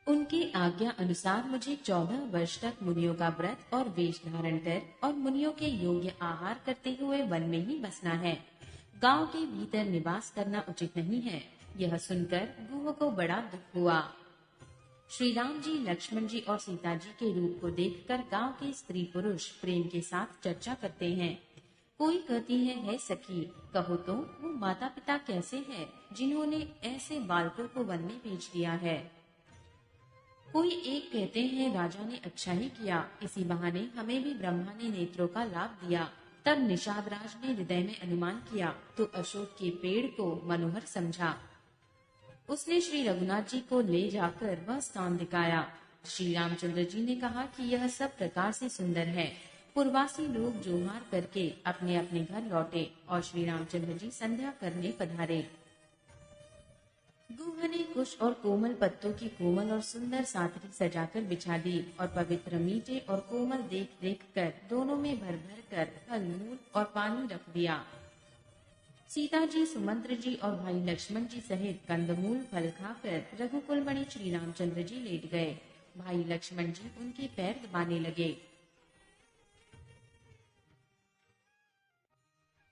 उनके आज्ञा अनुसार मुझे 14 वर्ष तक मुनियों का व्रत और वेश धारण कर और मुनियों के योग्य आहार करते हुए वन में ही बसना है। गांव के भीतर निवास करना उचित नहीं है। यह सुनकर गुह को बड़ा दुख हुआ। श्री राम जी, लक्ष्मण जी और सीता जी के रूप को देखकर गांव के स्त्री पुरुष प्रेम के साथ चर्चा करते हैं। कोई कहती है सखी, कहो तो वो माता पिता कैसे हैं जिन्होंने ऐसे बालकों को वन में भेज दिया है। कोई एक कहते हैं, राजा ने अच्छा ही किया, इसी बहाने हमें भी ब्रह्मा ने नेत्रों का लाभ दिया। तब निषाद राज ने हृदय में अनुमान किया तो अशोक के पेड़ को मनोहर समझा। उसने श्री रघुनाथ जी को ले जाकर वह स्थान दिखाया। श्री रामचंद्र जी ने कहा कि यह सब प्रकार से सुंदर है। पूर्वासी लोग जोहार करके अपने अपने घर लौटे और श्री रामचंद्र जी संध्या करने पधारे। गुह ने कुश और कोमल पत्तों की कोमल और सुंदर साथरी सजाकर बिछा दी और पवित्र मीठे और कोमल देख देख कर दोनों में भर भर कर फल मूल और पानी रख दिया। सीता जी, सुमंत्र जी और भाई लक्ष्मण जी सहित कंदमूल फल खाकर रघुकुल मणि श्री रामचंद्र जी लेट गए। भाई लक्ष्मण जी उनके पैर दबाने लगे।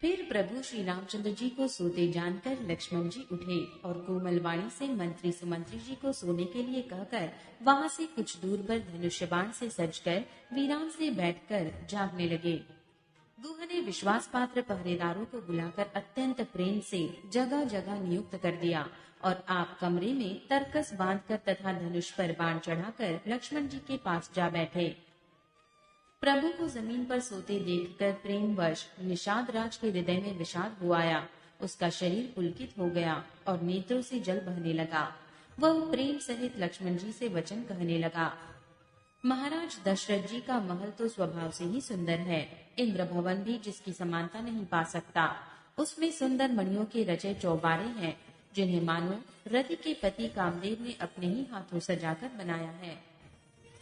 फिर प्रभु श्री रामचंद्र जी को सोते जानकर लक्ष्मण जी उठे और कोमल वाणी से मंत्री सुमंत्री जी को सोने के लिए कहकर वहां से कुछ दूर पर धनुष्य बाण से सजकर वीरान से बैठकर जागने लगे। गुह ने विश्वास पात्र पहरेदारों को बुलाकर अत्यंत प्रेम से जगह जगह नियुक्त कर दिया और आप कमरे में तरकस बांधकर तथा धनुष पर बाण चढ़ाकर लक्ष्मण जी के पास जा बैठे। प्रभु को जमीन पर सोते देखकर प्रेमवश निषाद राज के हृदय में विषाद हो आया। उसका शरीर पुलकित हो गया और नेत्रों से जल बहने लगा। वह प्रेम सहित लक्ष्मण जी से वचन कहने लगा। महाराज दशरथ जी का महल तो स्वभाव से ही सुंदर है। इंद्र भवन भी जिसकी समानता नहीं पा सकता। उसमें सुंदर मणियों के रचे चौबारे हैं, जिन्हें मानो रति के पति कामदेव ने अपने ही हाथों सजाकर बनाया है।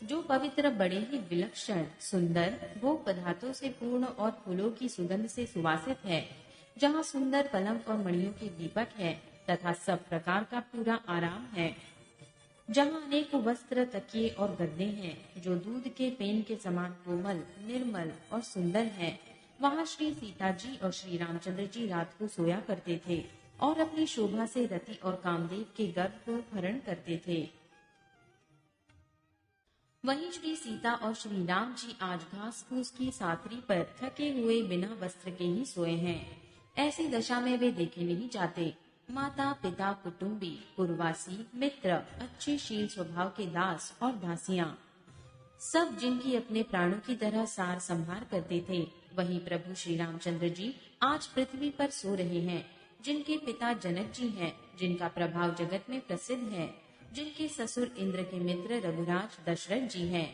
जो पवित्र, बड़े ही विलक्षण, सुंदर, भोग पदार्थों से पूर्ण और फूलों की सुगंध से सुवासित है। जहाँ सुंदर पलंग और मणियों के दीपक है तथा सब प्रकार का पूरा आराम है। जहाँ अनेक वस्त्र, तकिए और गद्दे हैं जो दूध के पेन के समान कोमल, निर्मल और सुंदर हैं। वहाँ श्री सीता जी और श्री रामचंद्र जी रात को सोया करते थे और अपनी शोभा से रति और कामदेव के गर्भ को हरण करते थे। वहीं श्री सीता और श्री राम जी आज घास फूस की साथरी पर थके हुए बिना वस्त्र के ही सोए हैं। ऐसी दशा में वे देखे नहीं जाते। माता पिता, कुटुंबी, पूर्वासी, मित्र, अच्छे शील स्वभाव के दास और दासियां, सब जिनकी अपने प्राणों की तरह सार संभार करते थे, वहीं प्रभु श्री रामचंद्र जी आज पृथ्वी पर सो रहे हैं। जिनके पिता जनक जी हैं, जिनका प्रभाव जगत में प्रसिद्ध है, जिनके ससुर इंद्र के मित्र रघुराज दशरथ जी हैं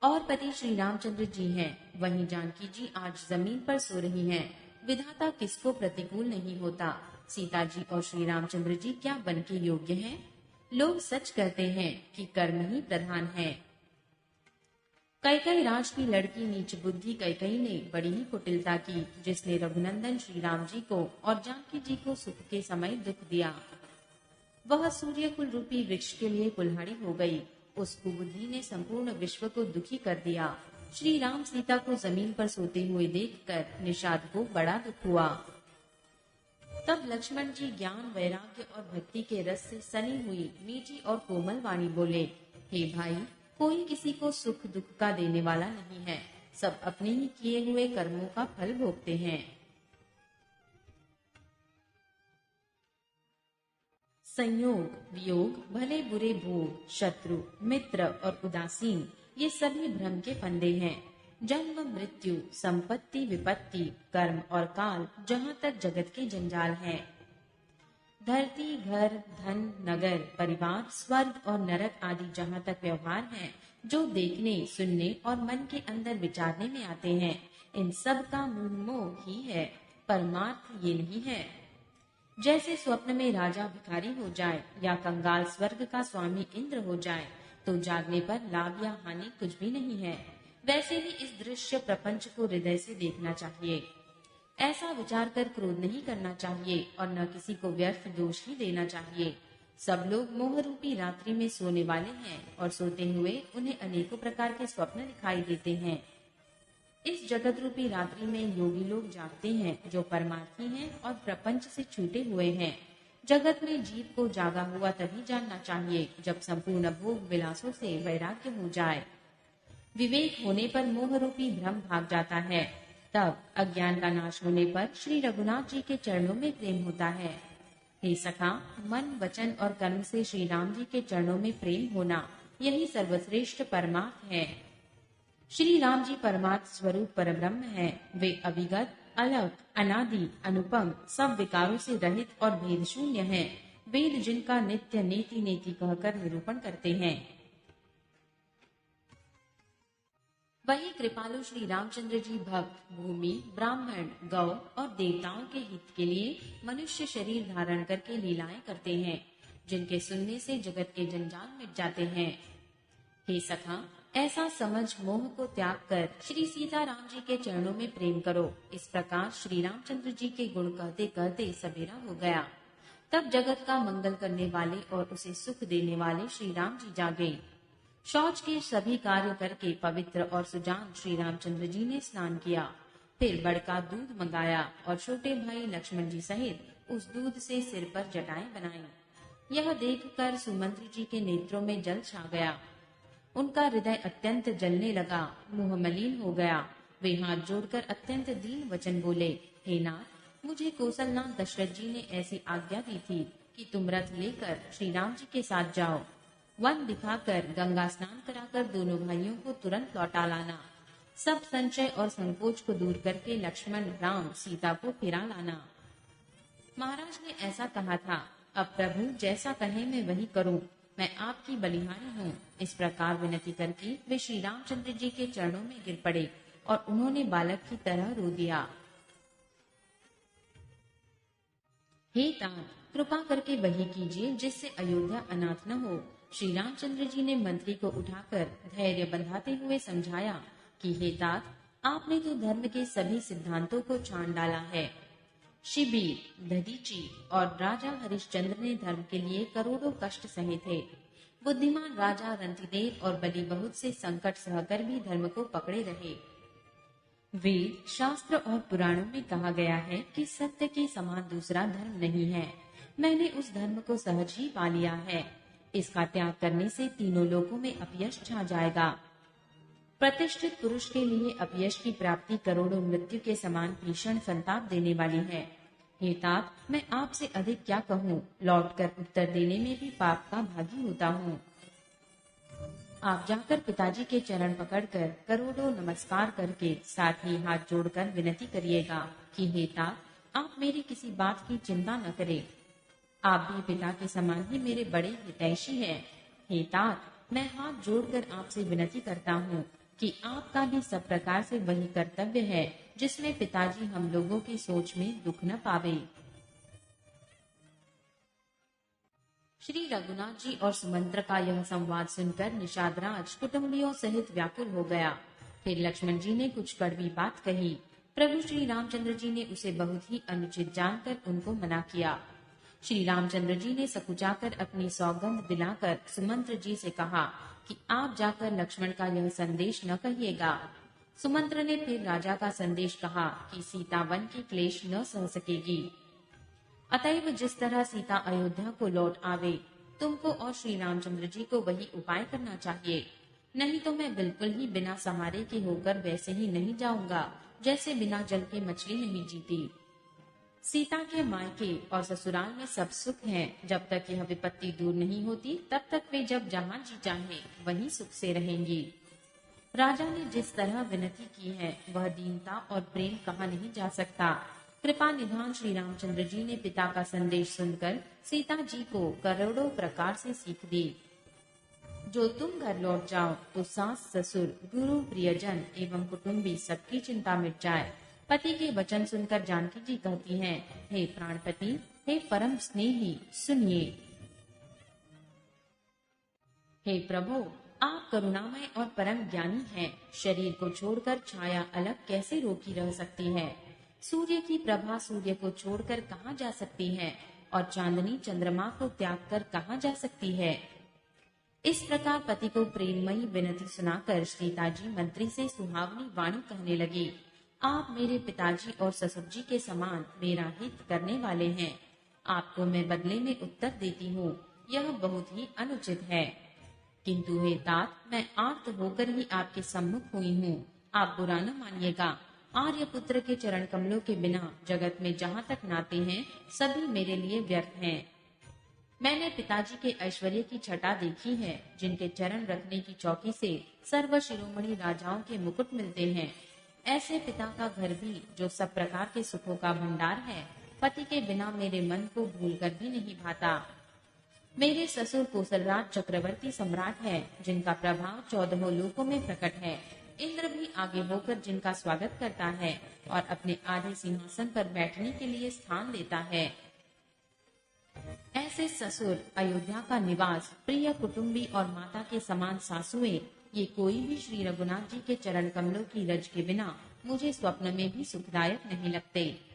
और पति श्री रामचंद्र जी हैं, वहीं जानकी जी आज जमीन पर सो रही हैं। विधाता किसको प्रतिकूल नहीं होता। सीता जी और श्री रामचंद्र जी क्या वन के योग्य हैं? लोग सच कहते हैं कि कर्म ही प्रधान है। कैकई राज की लड़की नीच बुद्धि कैकई ने बड़ी ही कुटिलता की, जिसने रघुनंदन श्री राम जी को और जानकी जी को सुख के समय दुख दिया। वह सूर्य कुल रूपी वृक्ष के लिए कुल्हाड़ी हो गई। उस कुबुद्धि ने संपूर्ण विश्व को दुखी कर दिया। श्री राम सीता को जमीन पर सोते हुए देखकर निषाद को बड़ा दुख हुआ। तब लक्ष्मण जी ज्ञान, वैराग्य और भक्ति के रस से सनी हुई मीठी और कोमल वाणी बोले, हे भाई, कोई किसी को सुख दुख का देने वाला नहीं है। सब अपने ही किए हुए कर्मों का फल भोगते हैं। संयोग, वियोग, भले बुरे भोग, शत्रु, मित्र और उदासीन, ये सभी भ्रम के फंदे हैं। जन्म, मृत्यु, संपत्ति, विपत्ति, कर्म और काल, जहाँ तक जगत के जंजाल हैं। धरती, घर, धन, नगर, परिवार, स्वर्ग और नरक आदि जहाँ तक व्यवहार हैं, जो देखने, सुनने और मन के अंदर विचारने में आते हैं, इन सब का मूल मोह ही है। परमार्थ ये नहीं है। जैसे स्वप्न में राजा भिखारी हो जाए या कंगाल स्वर्ग का स्वामी इंद्र हो जाए तो जागने पर लाभ या हानि कुछ भी नहीं है, वैसे ही इस दृश्य प्रपंच को हृदय से देखना चाहिए। ऐसा विचार कर क्रोध नहीं करना चाहिए और न किसी को व्यर्थ दोष ही देना चाहिए। सब लोग मोह रूपी रात्रि में सोने वाले हैं और सोते हुए उन्हें अनेकों प्रकार के स्वप्न दिखाई देते हैं। इस जगत रूपी रात्रि में योगी लोग जागते हैं जो परमार्थी हैं और प्रपंच से छूटे हुए हैं। जगत में जीव को जागा हुआ तभी जानना चाहिए जब संपूर्ण भोग विलासों से वैराग्य हो जाए। विवेक होने पर मोह रूपी भ्रम भाग जाता है। तब अज्ञान का नाश होने पर श्री रघुनाथ जी के चरणों में प्रेम होता है। हे सखा, मन वचन और कर्म से श्री राम जी के चरणों में प्रेम होना, यही सर्वश्रेष्ठ परमार्थ है। श्री राम जी परमार्थ स्वरूप परब्रह्म है। वे अविगत, अलग, अनादि, अनुपम, सब विकारों से रहित और भेद शून्य है। वेद जिनका नित्य नेति नेति कहकर निरूपण करते हैं। वही कृपालु श्री रामचंद्र जी भक्त, भूमि, ब्राह्मण, गौ और देवताओं के हित के लिए मनुष्य शरीर धारण करके लीलाएं करते हैं, जिनके सुनने से जगत के जंजाल मिट जाते हैं। हे सखा, ऐसा समझ मोह को त्याग कर श्री सीता राम जी के चरणों में प्रेम करो। इस प्रकार श्री रामचंद्र जी के गुण कहते कहते सवेरा हो गया। तब जगत का मंगल करने वाले और उसे सुख देने वाले श्री राम जी जागे। शौच के सभी कार्य करके पवित्र और सुजान श्री रामचंद्र जी ने स्नान किया। फिर बड़का दूध मंगाया और छोटे भाई लक्ष्मण जी सहित उस दूध से सिर पर जटाएं बनाई। यह देखकर सुमंत्री जी के नेत्रों में जल छा गया। उनका हृदय अत्यंत जलने लगा, मुंह मलिन हो गया। वे हाथ जोड़कर अत्यंत दीन वचन बोले, हे नाथ, मुझे कौशलनाथ दशरथ जी ने ऐसी आज्ञा दी थी कि तुम रथ लेकर श्री राम जी के साथ जाओ। वन दिखाकर गंगा स्नान कराकर दोनों भाइयों को तुरंत लौटा लाना। सब संशय और संकोच को दूर करके लक्ष्मण, राम, सीता को फिरा लाना। महाराज ने ऐसा कहा था। अब प्रभु जैसा कहे मैं वही करूं। मैं आपकी बलिहारी हूँ। इस प्रकार विनती करके वे श्री रामचंद्र जी के चरणों में गिर पड़े और उन्होंने बालक की तरह रो दिया। हे तात, कृपा करके वही कीजिए जिससे अयोध्या अनाथ न हो। श्री रामचंद्र जी ने मंत्री को उठाकर धैर्य बंधाते हुए समझाया कि हे तात, आपने तो धर्म के सभी सिद्धांतों को छान डाला है। शिबीर, दधीची और राजा हरिश्चंद्र ने धर्म के लिए करोड़ों कष्ट सहे थे। बुद्धिमान राजा रंतिदेव और बलि बहुत से संकट सहकर भी धर्म को पकड़े रहे। वेद, शास्त्र और पुराणों में कहा गया है कि सत्य के समान दूसरा धर्म नहीं है। मैंने उस धर्म को सहज ही पा लिया है। इसका त्याग करने से तीनों लोकों में अपयश छा जाएगा। प्रतिष्ठित पुरुष के लिए अपयश की प्राप्ति करोड़ों मृत्यु के समान भीषण संताप देने वाली है। हे तात, मैं आपसे अधिक क्या कहूँ, लौटकर उत्तर देने में भी पाप का भागी होता हूँ। आप जाकर पिताजी के चरण पकड़कर करोड़ों नमस्कार करके साथ ही हाथ जोड़कर विनती करिएगा कि हे तात, आप मेरी किसी बात की चिंता न करें। आप भी पिता के समान ही मेरे बड़े हितैषी हैं। हे तात, मैं हाथ जोड़कर आपसे विनती करता हूँ कि आपका भी सब प्रकार से वही कर्तव्य है जिसमें पिताजी हम लोगों की सोच में दुख न पावे। श्री रघुनाथ जी और सुमंत्र का यह संवाद सुनकर निषादराज कुटुंबियों सहित व्याकुल हो गया। फिर लक्ष्मण जी ने कुछ कड़वी बात कही। प्रभु श्री रामचंद्र जी ने उसे बहुत ही अनुचित जानकर उनको मना किया। श्री रामचंद्र जी ने सकुचाकर अपनी सौगंध दिलाकर सुमंत्र जी से कहा कि आप जाकर लक्ष्मण का यह संदेश न कहिएगा। सुमंत्र ने फिर राजा का संदेश कहा कि सीता वन की क्लेश न सह सकेगी। अतएव जिस तरह सीता अयोध्या को लौट आवे, तुमको और श्री रामचंद्र जी को वही उपाय करना चाहिए। नहीं तो मैं बिल्कुल ही बिना सहारे के होकर वैसे ही नहीं जाऊंगा जैसे बिना जल के मछली नहीं जीती। सीता के मायके और ससुराल में सब सुख है। जब तक यह विपत्ति दूर नहीं होती तब तक वे जब जहाँ जी चाहे वहीं सुख से रहेंगी। राजा ने जिस तरह विनती की है वह दीनता और प्रेम कहा नहीं जा सकता। कृपा निधान श्री रामचंद्र जी ने पिता का संदेश सुनकर सीता जी को करोड़ों प्रकार से सीख दी। जो तुम घर लौट जाओ तो सास, ससुर, गुरु, प्रियजन एवं कुटुंबी सबकी चिंता मिट जाए। पति के वचन सुनकर जानकी जी कहती हैं, हे प्राणपति, हे परम स्नेही, सुनिए। हे प्रभु, आप करुणामय और परम ज्ञानी हैं। शरीर को छोड़कर छाया अलग कैसे रोकी रह सकती है? सूर्य की प्रभा सूर्य को छोड़कर कहाँ जा सकती है? और चांदनी चंद्रमा को त्याग कर कहाँ जा सकती है। इस प्रकार पति को प्रेममयी विनती सुनाकर सीता जी मंत्री से सुहावनी वाणी कहने लगी। आप मेरे पिताजी और ससुर जी के समान मेरा हित करने वाले हैं। आपको मैं बदले में उत्तर देती हूँ, यह बहुत ही अनुचित है। किंतु हे तात, मैं आर्त होकर ही आपके सम्मुख हुई हूँ, आप बुरा न मानिएगा। आर्यपुत्र के चरण कमलों के बिना जगत में जहाँ तक नाते हैं सभी मेरे लिए व्यर्थ हैं। मैंने पिताजी के ऐश्वर्य की छटा देखी है, जिनके चरण रखने की चौकी से सर्व शिरोमणि राजाओं के मुकुट मिलते हैं। ऐसे पिता का घर भी, जो सब प्रकार के सुखों का भंडार है, पति के बिना मेरे मन को भूलकर भी नहीं भाता। मेरे ससुर कौशलराज चक्रवर्ती सम्राट है, जिनका प्रभाव 14 लोकों में प्रकट है। इंद्र भी आगे होकर जिनका स्वागत करता है और अपने आधे सिंहासन पर बैठने के लिए स्थान देता है। ऐसे ससुर, अयोध्या का निवास, प्रिय कुटुंबी और माता के समान सासुएं, ये कोई भी श्री रघुनाथ जी के चरण कमलों की रज के बिना मुझे स्वप्न में भी सुखदायक नहीं लगते।